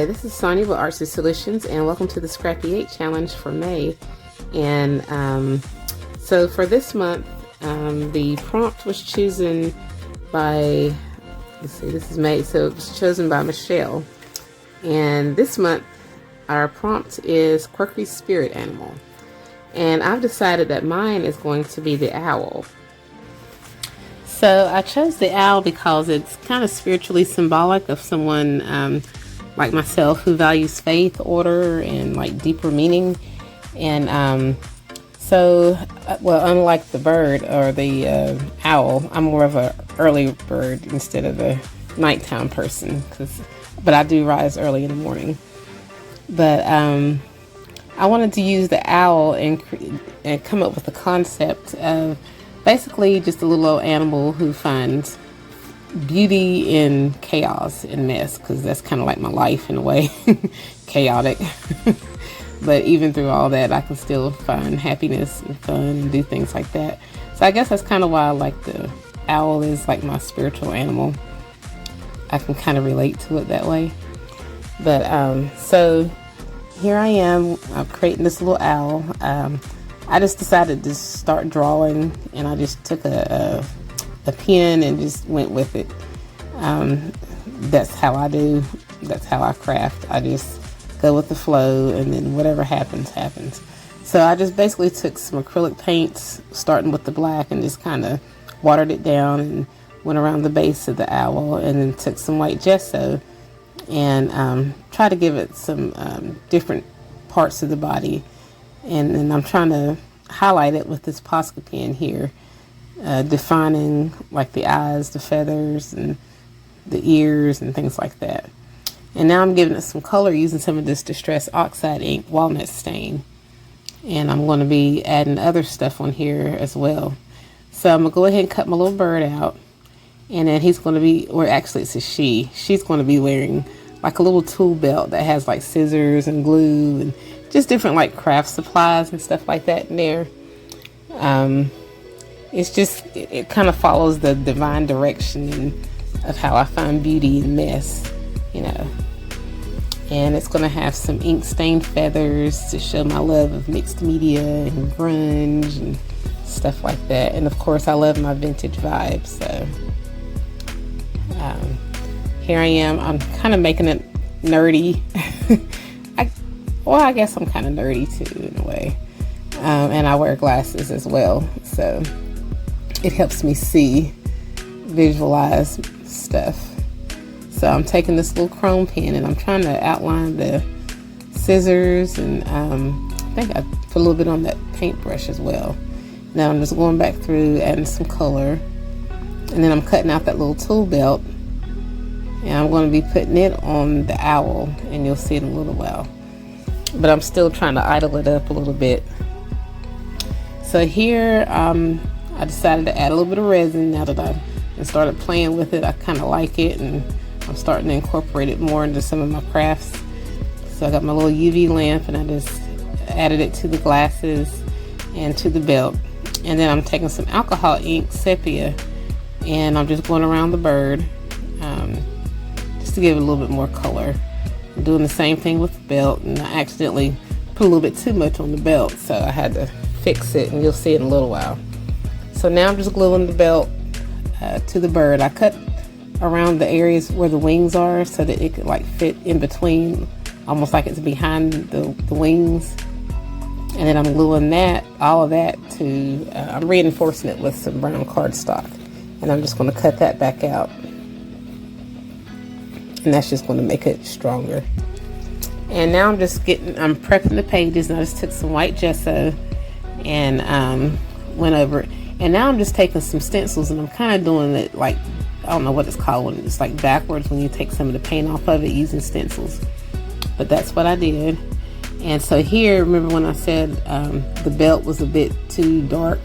Hi, this is Sonia with Artsy Solutions, and welcome to the Scrappy 8 Challenge for May. And so for this month, the prompt was chosen by, let's see, this is May, so it was chosen by Michelle. And this month, our prompt is Quirky Spirit Animal. And I've decided that mine is going to be the owl. So I chose the owl because it's kind of spiritually symbolic of someone like myself who values faith, order, and like deeper meaning. And well, unlike the bird or the owl, I'm more of a early bird instead of a nighttime person. But I do rise early in the morning. But I wanted to use the owl and come up with the concept of basically just a little old animal who finds beauty in chaos and mess, because that's kind of like my life in a way. Chaotic. But even through all that, I can still find happiness and fun and do things like that. So I guess that's kind of why I like the owl is like my spiritual animal. I can kind of relate to it that way. But so here I am, I'm creating this little owl. I just decided to start drawing, and I just took a pen and just went with it. That's how I do. That's how I craft. I just go with the flow, and then whatever happens, happens. So I just basically took some acrylic paints, starting with the black, and just kind of watered it down and went around the base of the owl, and then took some white gesso and try to give it some different parts of the body. And then I'm trying to highlight it with this Posca pen here, defining like the eyes, the feathers, and the ears and things like that. And now I'm giving it some color using some of this Distress Oxide ink, Walnut Stain. And I'm going to be adding other stuff on here as well. So I'm going to go ahead and cut my little bird out. And then he's going to be, or actually it's a she. She's going to be wearing like a little tool belt that has like scissors and glue and just different like craft supplies and stuff like that in there. It's just, it kind of follows the divine direction of how I find beauty in mess, you know. And it's going to have some ink stained feathers to show my love of mixed media and grunge and stuff like that. And of course I love my vintage vibe, so here I am. I'm kind of making it nerdy. I guess I'm kind of nerdy too in a way. And I wear glasses as well, so it helps me visualize stuff. So I'm taking this little chrome pen and I'm trying to outline the scissors, and I think I put a little bit on that paintbrush as well. Now I'm just going back through, adding some color, and then I'm cutting out that little tool belt, and I'm going to be putting it on the owl, and you'll see it in a little while. But I'm still trying to idle it up a little bit. So here I decided to add a little bit of resin. Now that I started playing with it, I kind of like it, and I'm starting to incorporate it more into some of my crafts. So I got my little UV lamp, and I just added it to the glasses and to the belt. And then I'm taking some alcohol ink, sepia, and I'm just going around the bird just to give it a little bit more color. I'm doing the same thing with the belt, and I accidentally put a little bit too much on the belt, so I had to fix it, and you'll see it in a little while. So now I'm just gluing the belt to the bird. I cut around the areas where the wings are so that it could like fit in between, almost like it's behind the wings. And then I'm gluing all of that to, I'm reinforcing it with some brown cardstock, and I'm just going to cut that back out. And that's just going to make it stronger. And now I'm prepping the pages, and I just took some white gesso and went over it. And now I'm just taking some stencils, and I'm kind of doing it like, I don't know what it's called when it's like backwards, when you take some of the paint off of it using stencils. But that's what I did. And so here, remember when I said the belt was a bit too dark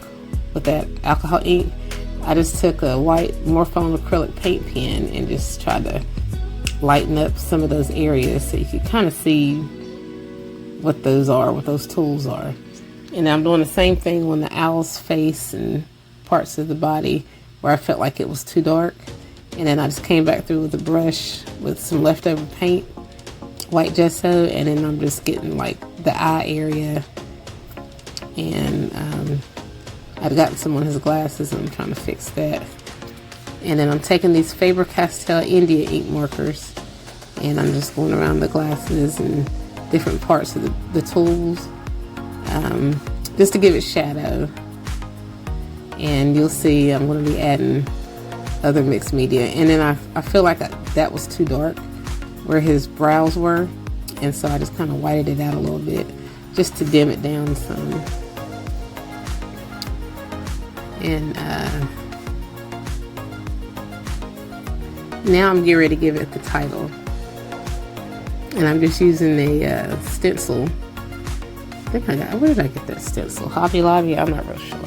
with that alcohol ink? I just took a white Morphone acrylic paint pen and just tried to lighten up some of those areas so you can kind of see what those are, what those tools are. And I'm doing the same thing on the owl's face and parts of the body where I felt like it was too dark. And then I just came back through with a brush with some leftover paint white gesso, and then I'm just getting like the eye area, and I've gotten some on his glasses and I'm trying to fix that. And then I'm taking these Faber-Castell India ink markers, and I'm just going around the glasses and different parts of the tools, just to give it shadow. And you'll see I'm going to be adding other mixed media. And then I feel like that was too dark where his brows were, and so I just kind of whited it out a little bit just to dim it down some. And now I'm getting ready to give it the title, and I'm just using a stencil. I think where did I get that stencil? Hobby Lobby? I'm not real sure.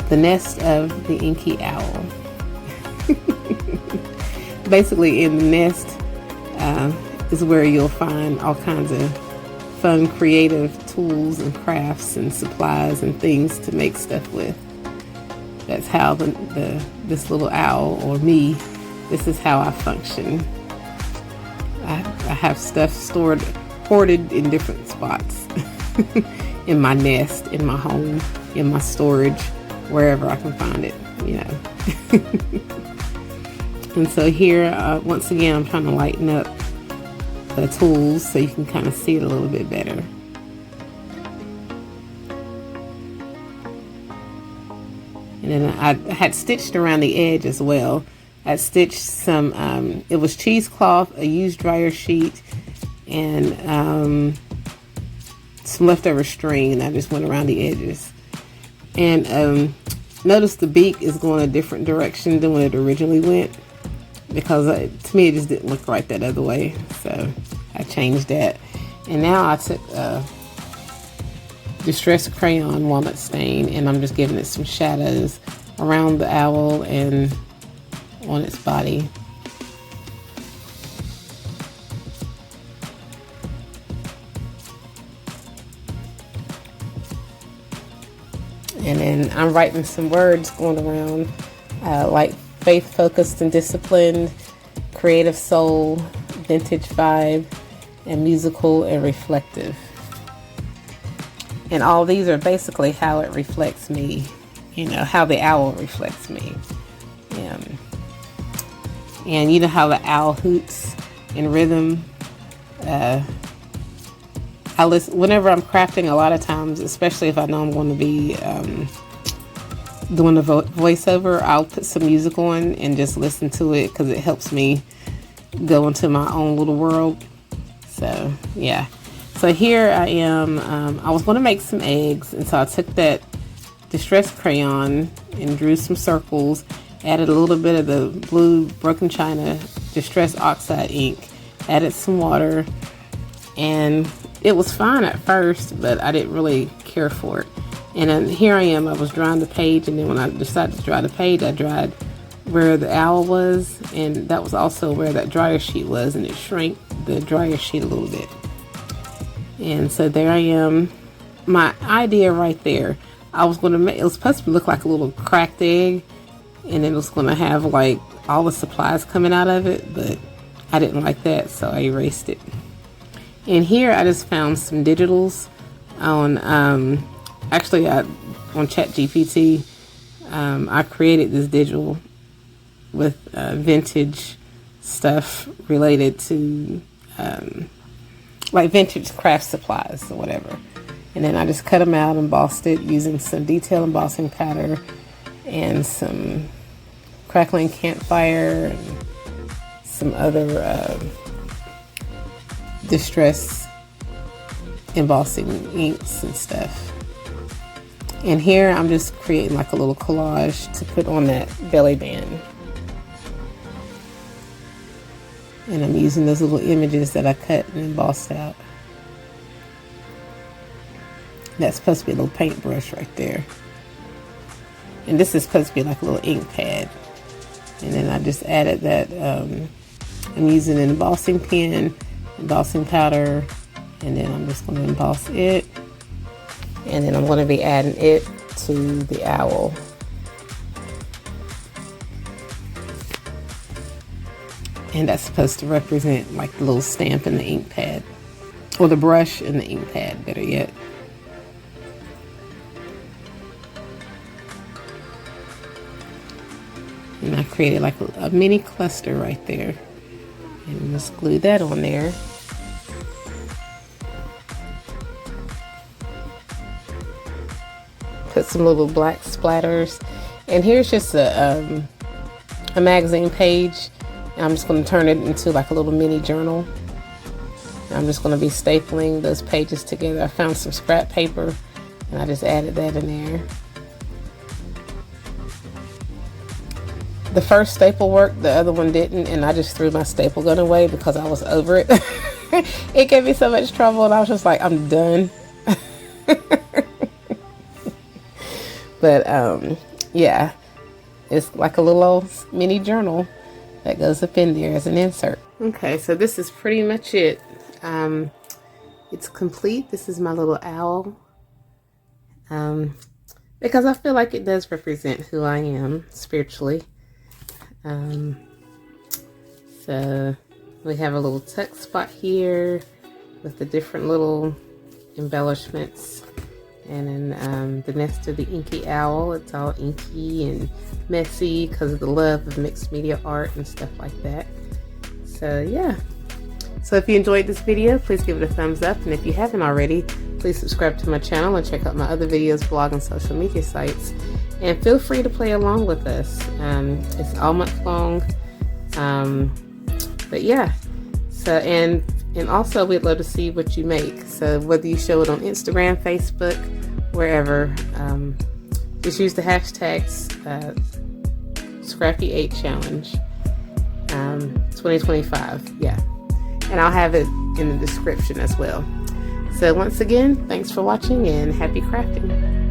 The Nest of the Inky Owl. Basically, in the nest is where you'll find all kinds of fun, creative tools and crafts and supplies and things to make stuff with. That's how this little owl, or me, this is how I function. I have stuff hoarded in different spots. In my nest, in my home, in my storage, wherever I can find it, you know. And so here, once again, I'm trying to lighten up the tools so you can kind of see it a little bit better. And then I had stitched around the edge as well. I stitched some, it was cheesecloth, a used dryer sheet, and some leftover string, and I just went around the edges. And notice the beak is going a different direction than when it originally went, because to me it just didn't look right that other way, so I changed that. And now I took Distress Crayon Walnut Stain, and I'm just giving it some shadows around the owl and on its body. And then I'm writing some words going around, like faith focused and disciplined, creative soul, vintage vibe, and musical and reflective. And all these are basically how it reflects me, you know, how the owl reflects me. And you know how the owl hoots in rhythm. I listen whenever I'm crafting. A lot of times, especially if I know I'm going to be doing the voiceover, I'll put some music on and just listen to it, because it helps me go into my own little world. So yeah. So here I am. I was going to make some eggs, and so I took that Distress Crayon and drew some circles, added a little bit of the blue Broken China Distress Oxide ink, added some water, and it was fine at first, but I didn't really care for it. And then here I am, I was drying the page, and then when I decided to dry the page, I dried where the owl was, and that was also where that dryer sheet was, and it shrank the dryer sheet a little bit. And so there I am. My idea right there, I was going to make, it was supposed to look like a little cracked egg, and it was going to have like all the supplies coming out of it, but I didn't like that, so I erased it. And here I just found some digitals on, actually on ChatGPT. I created this digital with vintage stuff related to like vintage craft supplies or whatever. And then I just cut them out, embossed it using some detail embossing powder and some crackling campfire and some other distress embossing inks and stuff. And here I'm just creating like a little collage to put on that belly band. And I'm using those little images that I cut and embossed out. That's supposed to be a little paintbrush right there. And this is supposed to be like a little ink pad. And then I just added that, I'm using an embossing pen, embossing powder, and then I'm just going to emboss it. And then I'm going to be adding it to the owl. And that's supposed to represent like the little stamp in the ink pad, or the brush in the ink pad, better yet. And I created like a mini cluster right there. And just glue that on there. Put some little black splatters. And here's just a magazine page. And I'm just going to turn it into like a little mini journal. And I'm just going to be stapling those pages together. I found some scrap paper and I just added that in there. The first staple worked, the other one didn't, and I just threw my staple gun away because I was over it. It gave me so much trouble, and I was just like, I'm done. But yeah, it's like a little old mini journal that goes up in there as an insert. Okay, so this is pretty much it. It's complete. This is my little owl. Because I feel like it does represent who I am spiritually. So we have a little tuck spot here with the different little embellishments, and then the nest of the inky owl. It's all inky and messy because of the love of mixed media art and stuff like that. So yeah, so if you enjoyed this video, please give it a thumbs up, and if you haven't already, please subscribe to my channel and check out my other videos, blog, and social media sites. And feel free to play along with us. It's all month long. But yeah, so and also we'd love to see what you make. So whether you show it on Instagram, Facebook, wherever, just use the hashtags Scrappy8 Challenge 2025. Yeah, and I'll have it in the description as well. So once again, thanks for watching and happy crafting.